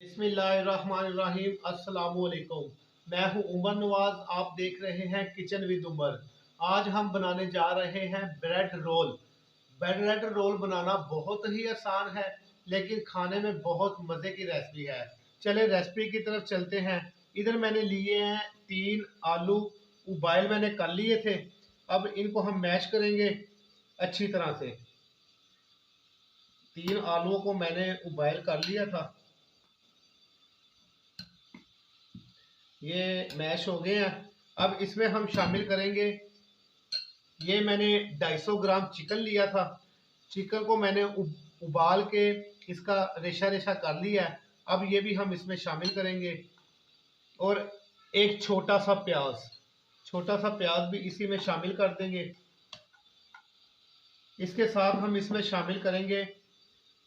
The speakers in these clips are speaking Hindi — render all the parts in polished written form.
बिस्मिल्लाहिर्रहमानिर्रहीम। अस्सलाम वालेकुम। मैं हूं उमर नवाज। आप देख रहे हैं किचन विद उमर। आज हम बनाने जा रहे हैं ब्रेड रोल। ब्रेड रोल बनाना बहुत ही आसान है, लेकिन खाने में बहुत मज़े की रेसिपी है। चले रेसिपी की तरफ चलते हैं। इधर मैंने लिए हैं 3 आलू, उबाइल मैंने कर लिए थे। अब इनको हम मैश करेंगे अच्छी तरह से। 3 आलूओं को मैंने उबाइल कर लिया था। ये मैश हो गए हैं। अब इसमें हम शामिल करेंगे, ये मैंने 250 ग्राम चिकन लिया था। चिकन को मैंने उबाल के इसका रेशा रेशा कर लिया है। अब ये भी हम इसमें शामिल करेंगे। और एक छोटा सा प्याज भी इसी में शामिल कर देंगे। इसके साथ हम इसमें शामिल करेंगे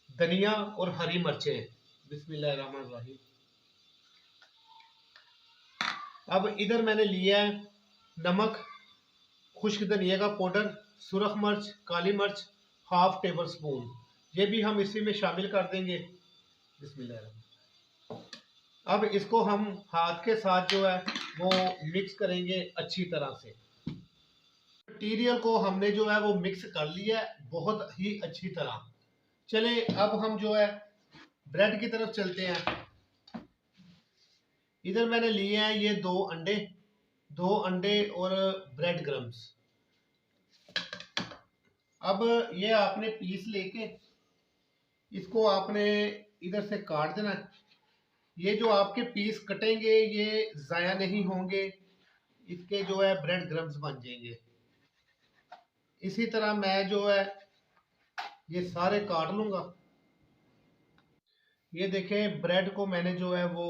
धनिया और हरी मिर्चें। बिस्मिल्लाहिर्रहमानिर्रहीम। अब इधर मैंने लिया है नमक, खुश्क धनिया का पाउडर, सुरख मिर्च, काली मिर्च, हाफ टेबल स्पून। ये भी हम इसी में शामिल कर देंगे। बिस्मिल्लाह। अब इसको हम हाथ के साथ जो है वो मिक्स करेंगे अच्छी तरह से। मटीरियल को हमने जो है वो मिक्स कर लिया है बहुत ही अच्छी तरह। चले अब हम जो है ब्रेड की तरफ चलते हैं। इधर मैंने लिए हैं ये 2 अंडे और ब्रेड क्रम्स। अब ये आपने पीस लेके इसको आपने इधर से काट देना है। ये जो आपके पीस कटेंगे ये ज़ाया नहीं होंगे, इसके जो है ब्रेड क्रम्स बन जाएंगे। इसी तरह मैं जो है ये सारे काट लूँगा। ये देखें ब्रेड को मैंने जो है वो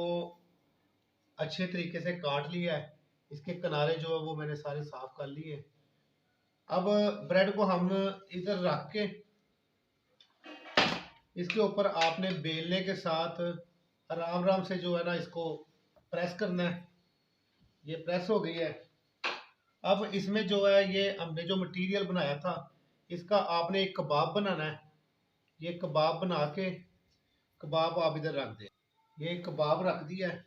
अच्छे तरीके से काट लिया है। इसके किनारे जो है वो मैंने सारे साफ कर लिए। अब ब्रेड को हम इधर रख के इसके ऊपर आपने बेलने के साथ आराम आराम से जो है ना इसको प्रेस करना है। ये प्रेस हो गई है। अब इसमें जो है ये हमने जो मटेरियल बनाया था इसका आपने एक कबाब बनाना है। ये कबाब बना के कबाब आप इधर रख दें। ये कबाब रख दिया है।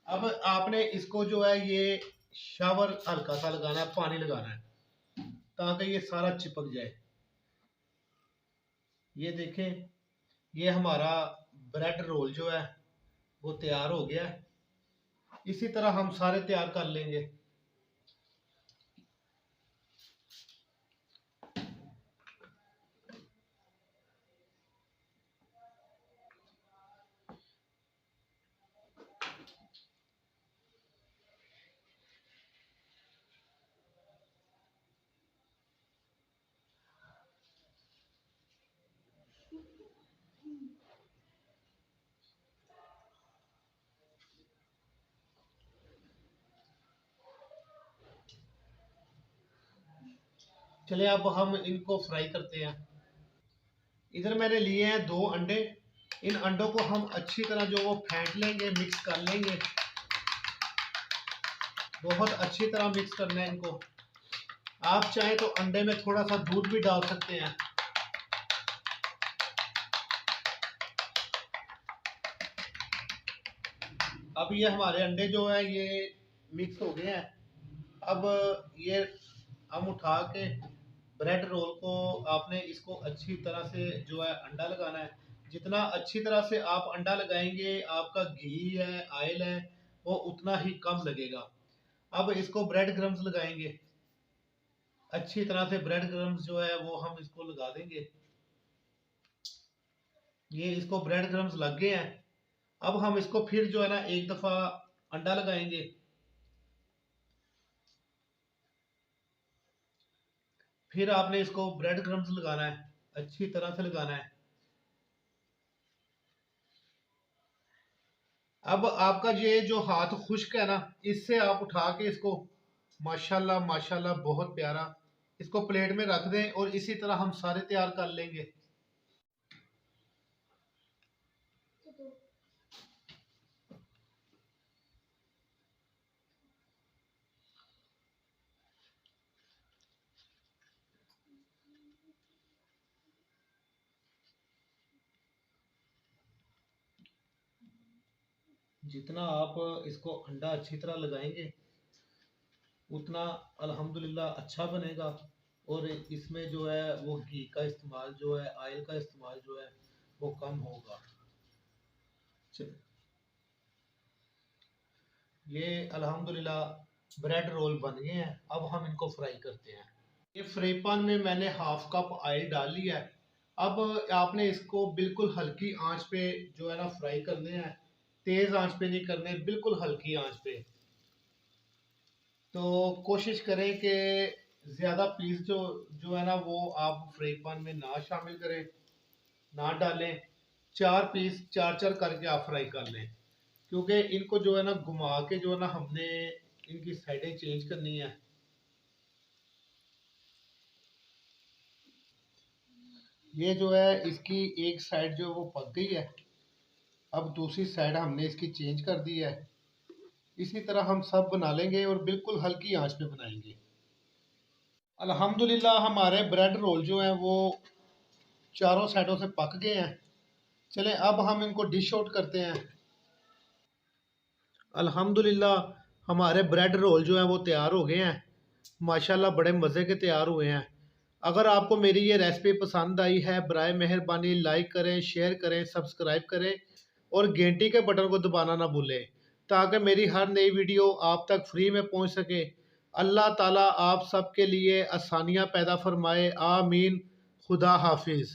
अब आपने इसको जो है ये शावर हल्का सा लगाना है, पानी लगाना है ताकि ये सारा चिपक जाए। ये देखें ये हमारा ब्रेड रोल जो है वो तैयार हो गया है। इसी तरह हम सारे तैयार कर लेंगे। चलिए अब हम इनको फ्राई करते हैं। इधर मैंने लिए हैं 2 अंडे। इन अंडों को हम अच्छी तरह जो वो फेंट लेंगे, मिक्स कर लेंगे। बहुत अच्छी तरह मिक्स करना है इनको। आप चाहें तो अंडे में थोड़ा सा दूध भी डाल सकते हैं। अब ये हमारे अंडे जो है ये मिक्स हो गए हैं। अब ये हम उठा के ब्रेड रोल को आपने इसको अच्छी तरह से जो है अंडा लगाना है। जितना अच्छी तरह से आप अंडा लगाएंगे आपका घी है, ऑयल है, वो उतना ही कम लगेगा। अब इसको ब्रेड क्रम्स लगाएंगे अच्छी तरह से। ब्रेड क्रम्स जो है वो हम इसको लगा देंगे। ये इसको ब्रेड क्रम्स लग गए हैं। अब हम इसको फिर जो है ना एक दफा अंडा लगाएंगे। फिर आपने इसको ब्रेड क्रम्स लगाना है, अच्छी तरह से लगाना है। अब आपका ये जो हाथ खुश्क है ना, इससे आप उठा के इसको माशाल्लाह माशाल्लाह बहुत प्यारा इसको प्लेट में रख दें और इसी तरह हम सारे तैयार कर लेंगे। जितना आप इसको अंडा अच्छी तरह लगाएंगे उतना अल्हम्दुलिल्लाह अच्छा बनेगा। और इसमें जो है वो घी का इस्तेमाल जो है, ऑयल का इस्तेमाल जो है वो कम होगा। ये अल्हम्दुलिल्लाह ब्रेड रोल बन गए हैं। अब हम इनको फ्राई करते हैं। ये फ्राई पैन में मैंने हाफ कप ऑयल डाल लिया है। अब आपने इसको बिल्कुल हल्की आंच पे जो है ना फ्राई करने हैं। तेज आंच पे नहीं करने, बिल्कुल हल्की आंच पे। तो कोशिश करें कि ज़्यादा पीस जो जो है ना वो आप फ्राई पैन में ना शामिल करें, ना डालें। 4 पीस 4 4 करके आप फ्राई कर लें, क्योंकि इनको जो है ना घुमा के जो है ना हमने इनकी साइडें चेंज करनी है। ये जो है इसकी एक साइड जो है वो पक गई है। अब दूसरी साइड हमने इसकी चेंज कर दी है। इसी तरह हम सब बना लेंगे और बिल्कुल हल्की आंच पे बनाएंगे। अल्हम्दुलिल्लाह हमारे ब्रेड रोल जो हैं वो चारों साइडों से पक गए हैं। चलें अब हम इनको डिश आउट करते हैं। अल्हम्दुलिल्लाह हमारे ब्रेड रोल जो हैं वो तैयार हो गए हैं। माशाल्लाह बड़े मज़े के तैयार हुए हैं। अगर आपको मेरी ये रेसिपी पसंद आई है, बराए मेहरबानी लाइक करें, शेयर करें, सब्सक्राइब करें और घंटी के बटन को दबाना ना भूलें, ताकि मेरी हर नई वीडियो आप तक फ्री में पहुंच सके। अल्लाह ताला आप सबके लिए आसानियां पैदा फरमाए। आमीन। खुदा हाफिज़।